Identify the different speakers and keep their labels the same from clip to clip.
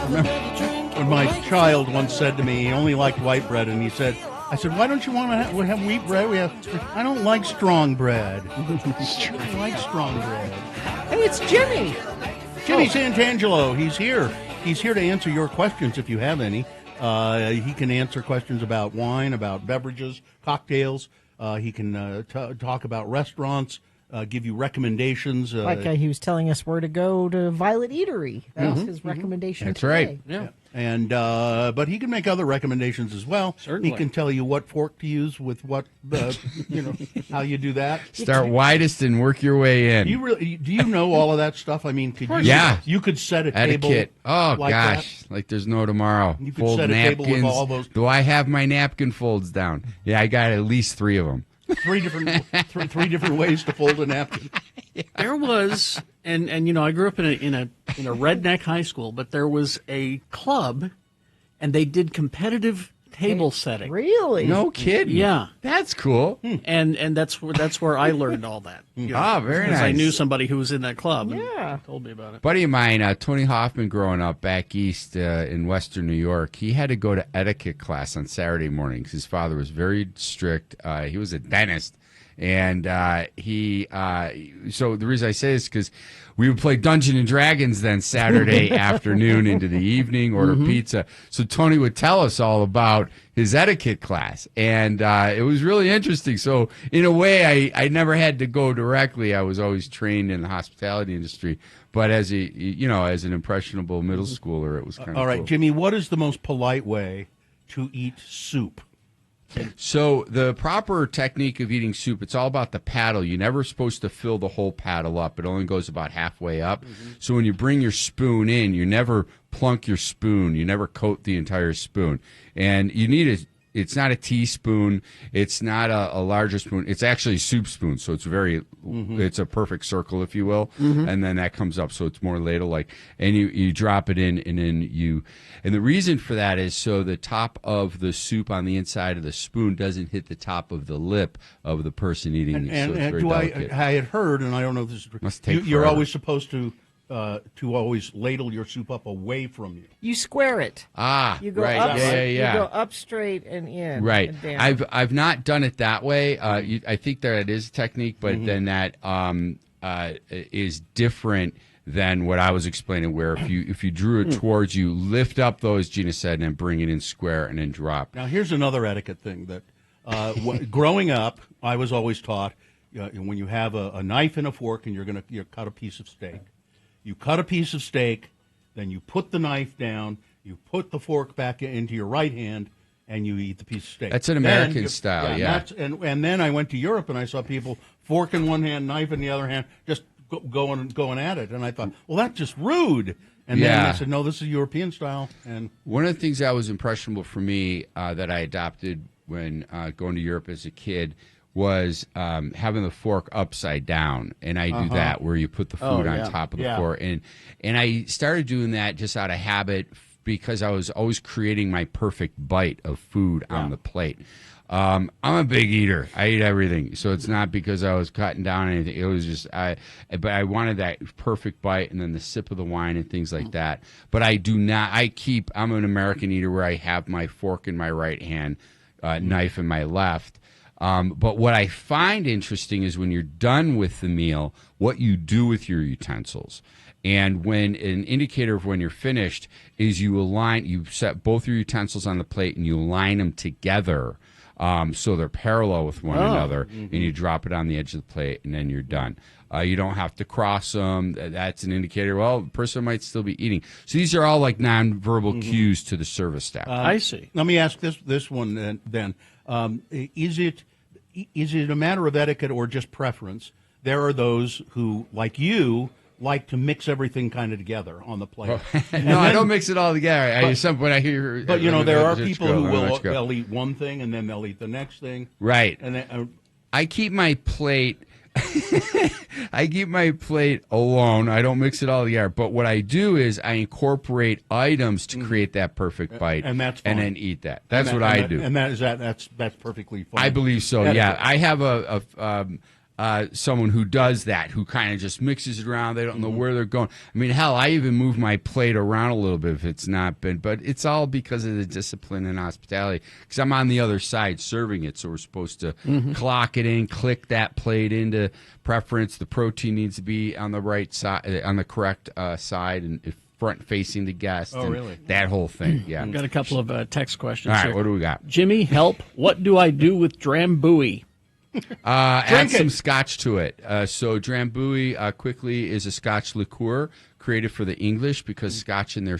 Speaker 1: remember when my child once said to me he only liked white bread, and I said, why don't you want to have wheat bread? I don't like strong bread. I like strong bread.
Speaker 2: Hey, it's Jimmy.
Speaker 1: Jimmy Santangelo, he's here. He's here to answer your questions if you have any. He can answer questions about wine, about beverages, cocktails. He can talk about restaurants, give you recommendations.
Speaker 2: He was telling us where to go to Violet Eatery. That was his recommendation.
Speaker 3: That's
Speaker 2: today.
Speaker 3: right.
Speaker 1: Yeah. And but he can make other recommendations as well.
Speaker 4: Certainly.
Speaker 1: He can tell you what fork to use with what, how you do that.
Speaker 3: Start widest and work your way in.
Speaker 1: Do you know all of that stuff? I mean, you could set a table.
Speaker 3: Etiquette. Oh,
Speaker 1: like
Speaker 3: gosh.
Speaker 1: that.
Speaker 3: Like there's no tomorrow.
Speaker 1: You could
Speaker 3: Fold
Speaker 1: set a
Speaker 3: napkins.
Speaker 1: table with all those.
Speaker 3: Do I have my napkin folds down? Yeah, I got at least 3 of them.
Speaker 1: Three different ways to fold a napkin.
Speaker 4: There was, and I grew up in a redneck high school, but there was a club, and they did competitive table setting.
Speaker 2: Really?
Speaker 3: No kidding.
Speaker 4: Yeah,
Speaker 3: That's cool.
Speaker 4: and that's where I learned all that.
Speaker 3: Very
Speaker 4: because
Speaker 3: nice.
Speaker 4: I knew somebody who was in that club.
Speaker 2: Yeah.
Speaker 4: and told me about it.
Speaker 3: Buddy of mine, Tony Hoffman, growing up back east in western New York, he had to go to etiquette class on Saturday mornings. His father was very strict. He was a dentist. And so the reason I say this is because we would play Dungeons and Dragons then Saturday afternoon into the evening, order pizza. So Tony would tell us all about his etiquette class, and it was really interesting. So in a way, I never had to go directly. I was always trained in the hospitality industry, but as an impressionable middle schooler, it was kind of
Speaker 1: All right,
Speaker 3: cool.
Speaker 1: Jimmy, what is the most polite way to eat soup?
Speaker 3: So the proper technique of eating soup, it's all about the paddle. You're never supposed to fill the whole paddle up. It only goes about halfway up. So when you bring your spoon in, you never plunk your spoon. You never coat the entire spoon. And you need it's not a teaspoon. It's not a larger spoon. It's actually a soup spoon. So it's it's a perfect circle, if you will. And then that comes up. So it's more ladle-like. And you drop it in, and then and the reason for that is so the top of the soup on the inside of the spoon doesn't hit the top of the lip of the person eating it. So it's very delicate.
Speaker 1: I had heard, and I don't know if this is true.
Speaker 3: Must take
Speaker 1: you're
Speaker 3: forever.
Speaker 1: always supposed to always ladle your soup up away from you.
Speaker 2: You square it.
Speaker 3: Ah,
Speaker 2: You go
Speaker 3: right.
Speaker 2: up.
Speaker 3: Yeah.
Speaker 2: You go up straight and in.
Speaker 3: Right.
Speaker 2: And down.
Speaker 3: I've not done it that way. I think that it is a technique, but then that is different than what I was explaining, where if you drew it towards you, lift up those, Gina said, and then bring it in square and then drop.
Speaker 1: Now, here's another etiquette thing that growing up, I was always taught when you have a knife and a fork and you're going to cut a piece of steak. You cut a piece of steak, then you put the knife down, you put the fork back into your right hand, and you eat the piece of steak.
Speaker 3: That's an American style, yeah.
Speaker 1: And then I went to Europe and I saw people fork in one hand, knife in the other hand, just going at it. And I thought, well, that's just rude. And then I said, no, this is European style. And
Speaker 3: one of the things that was impressionable for me that I adopted when going to Europe as a kid was having the fork upside down, and I do that where you put the food on top of the fork, and I started doing that just out of habit because I was always creating my perfect bite of food on the plate. I'm a big eater. I eat everything, so it's not because I was cutting down anything. It was just but I wanted that perfect bite, and then the sip of the wine and things like that. But I do not. I'm an American eater where I have my fork in my right hand, knife in my left. But what I find interesting is when you're done with the meal, what you do with your utensils. And when an indicator of when you're finished is you set both your utensils on the plate and you line them together so they're parallel with one another, and you drop it on the edge of the plate, and then you're done. You don't have to cross them. That's an indicator, well, the person might still be eating. So these are all like nonverbal cues to the service staff.
Speaker 4: I see.
Speaker 1: let me ask this one then. Is it a matter of etiquette or just preference? There are those who, like you, like to mix everything kind of together on the plate.
Speaker 3: I don't mix it all together. At some point I hear...
Speaker 1: But, there are people who they'll eat one thing and then they'll eat the next thing.
Speaker 3: Right.
Speaker 1: And then,
Speaker 3: I keep my plate... I keep my plate alone. I don't mix it all together. But what I do is I incorporate items to create that perfect bite,
Speaker 1: and that's fine.
Speaker 3: and then eat that. That's what I do.
Speaker 1: And that's perfectly fine.
Speaker 3: I believe so.
Speaker 1: Etiquette.
Speaker 3: Yeah, I have someone who does that, who kind of just mixes it around. They don't know where they're going. I mean, hell, I even move my plate around a little bit if it's not been, but it's all because of the discipline and hospitality, because I'm on the other side serving it, so we're supposed to clock it in, click that plate into preference. The protein needs to be on the right side, on the correct side, and front facing the guest.
Speaker 1: Oh, really?
Speaker 3: That whole thing, yeah.
Speaker 4: I've got a couple of text questions
Speaker 3: All right,
Speaker 4: here.
Speaker 3: what do we got?
Speaker 4: Jimmy, help. What do I do with Drambuie?
Speaker 3: Add some scotch to it. So Drambuie quickly is a scotch liqueur created for the English because scotch in their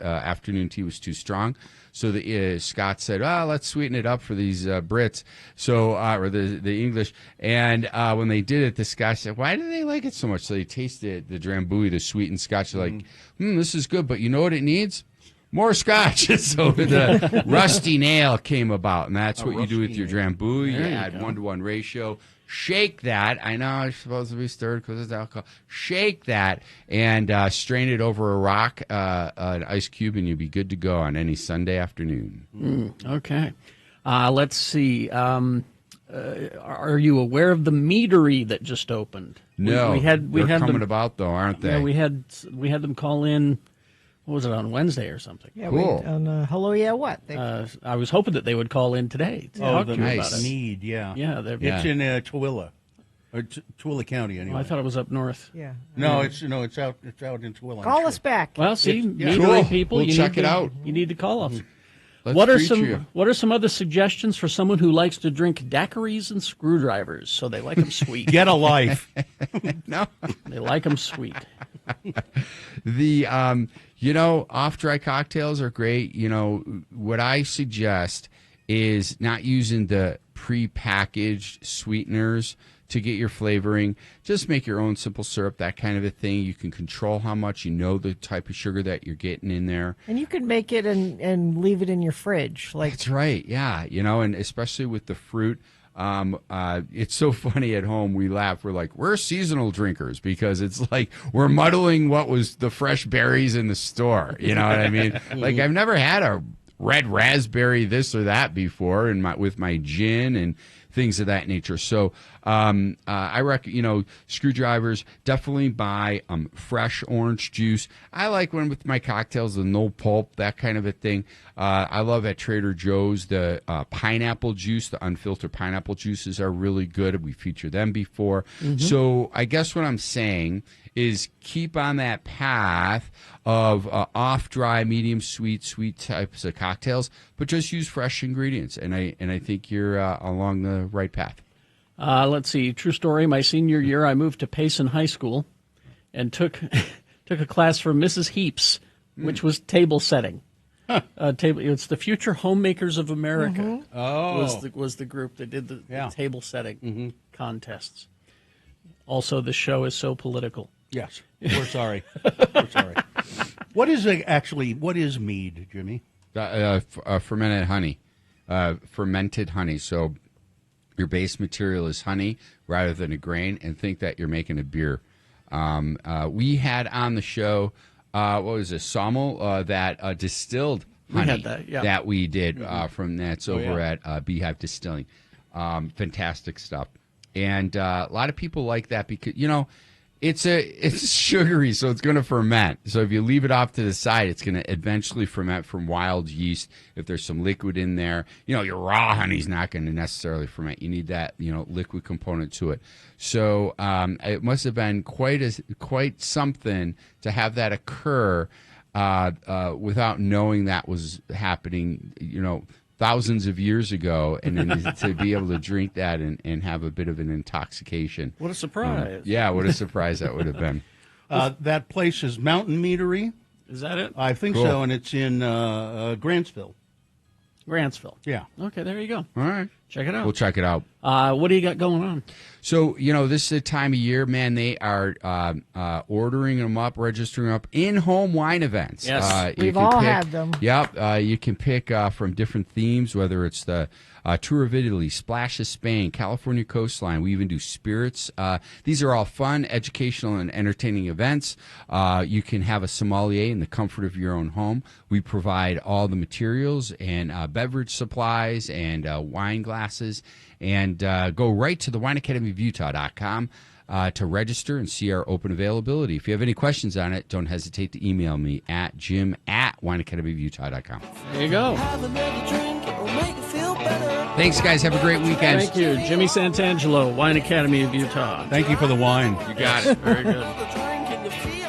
Speaker 3: afternoon tea was too strong. So the Scots said, let's sweeten it up for these Brits, or the English. And when they did it, the Scots said, why do they like it so much? So they tasted the Drambuie, the sweetened scotch. They're like, this is good, but you know what it needs? More scotch. So the rusty nail came about, and that's what you do with your Drambuie. You add 1-to-1 ratio. Shake that. I know it's supposed to be stirred because it's alcohol. Shake that and strain it over a rock, an ice cube, and you'll be good to go on any Sunday afternoon.
Speaker 4: Okay. Let's see. Are you aware of the meadery that just opened?
Speaker 3: No.
Speaker 4: They're
Speaker 3: coming
Speaker 4: them,
Speaker 3: about, though, aren't they?
Speaker 4: Yeah, we had them call in. What was it, on Wednesday or something?
Speaker 2: Yeah,
Speaker 3: Cool.
Speaker 2: on Hello Yeah What?
Speaker 4: I was hoping that they would call in today to talk to you
Speaker 3: nice.
Speaker 4: about it.
Speaker 1: Mead, yeah.
Speaker 4: Yeah,
Speaker 1: It's in Tooele, or Tooele County, anyway.
Speaker 4: Well, I thought it was up north.
Speaker 2: Yeah.
Speaker 1: No, it's out in Tooele. I'm
Speaker 2: Call
Speaker 1: sure.
Speaker 2: us back.
Speaker 4: Well, see,
Speaker 1: yeah.
Speaker 4: meadery
Speaker 3: Cool.
Speaker 4: people,
Speaker 3: We'll
Speaker 4: you
Speaker 3: check
Speaker 4: need
Speaker 3: it
Speaker 4: to-
Speaker 3: out.
Speaker 4: You need to call us.
Speaker 3: Let's
Speaker 4: What are
Speaker 3: feature you.
Speaker 4: some other suggestions for someone who likes to drink daiquiris and screwdrivers? So they like them sweet.
Speaker 1: Get a life.
Speaker 3: No.
Speaker 4: They like them sweet.
Speaker 3: The off dry cocktails are great. What I suggest is not using the pre-packaged sweeteners to get your flavoring. Just make your own simple syrup, that kind of a thing. You can control how much, the type of sugar that you're getting in there.
Speaker 2: And you can make it and leave it in your fridge.
Speaker 3: That's right, yeah. And especially with the fruit. It's so funny at home. We laugh. We're like, we're seasonal drinkers because it's like we're muddling what was the fresh berries in the store. You know what I mean? Like I've never had a red raspberry this or that before with my gin and things of that nature. So I recommend, screwdrivers, definitely buy fresh orange juice. I like one with my cocktails, the no pulp, that kind of a thing. I love at Trader Joe's the pineapple juice, the unfiltered pineapple juices are really good. We featured them before. So I guess what I'm saying is keep on that path of off-dry, medium sweet types of cocktails, but just use fresh ingredients. And I think you're along the right path.
Speaker 4: Let's see. True story. My senior year, I moved to Payson High School and took a class from Mrs. Heaps, which was table setting. It's the Future Homemakers of America.
Speaker 1: Oh.
Speaker 4: was the group that did the
Speaker 1: Yeah.
Speaker 4: table setting contests. Also, the show is so political.
Speaker 1: Yes, we're sorry. We're sorry. What is mead, Jimmy?
Speaker 3: Fermented honey. So your base material is honey rather than a grain, and think that you're making a beer. We had on the show, what was it, Sommel, that distilled honey.
Speaker 4: We had that, yeah.
Speaker 3: That we did from that's over
Speaker 1: yeah.
Speaker 3: at Beehive Distilling. Fantastic stuff. And a lot of people like that because, it's sugary, so it's going to ferment. So if you leave it off to the side, it's going to eventually ferment from wild yeast. If there's some liquid in there, your raw honey's not going to necessarily ferment. You need that, liquid component to it. So it must have been quite something to have that occur without knowing that was happening, thousands of years ago, and then to be able to drink that and have a bit of an intoxication.
Speaker 4: What a surprise.
Speaker 3: Yeah, what a surprise that would have been.
Speaker 1: That place is Mountain Meadery.
Speaker 4: Is that it?
Speaker 1: I think
Speaker 3: Cool.
Speaker 1: so, and it's in Grantsville.
Speaker 4: Grantsville.
Speaker 1: Yeah.
Speaker 4: Okay, there you go.
Speaker 3: All right.
Speaker 4: Check it out.
Speaker 3: We'll check it out.
Speaker 4: What do you got going on?
Speaker 3: So, this is the time of year, man, they are ordering them up, registering up in-home wine events.
Speaker 4: Yes.
Speaker 3: You
Speaker 2: We've
Speaker 3: can
Speaker 2: all
Speaker 3: pick-
Speaker 2: had them.
Speaker 3: Yep. You can pick from different themes, whether it's the Tour of Italy, Splash of Spain, California Coastline. We even do spirits. These are all fun, educational, and entertaining events. You can have a sommelier in the comfort of your own home. We provide all the materials and beverage supplies and wine glasses. And go right to the wineacademyofutah.com to register and see our open availability. If you have any questions on it, don't hesitate to email me at jim@wineacademyofutah.com.
Speaker 4: There you go.
Speaker 3: Thanks, guys. Have a great weekend.
Speaker 4: Thank you. Jimmy Santangelo, Wine Academy of Utah.
Speaker 1: Thank you for the wine.
Speaker 3: You got it.
Speaker 4: Very good.
Speaker 5: Drink and you feel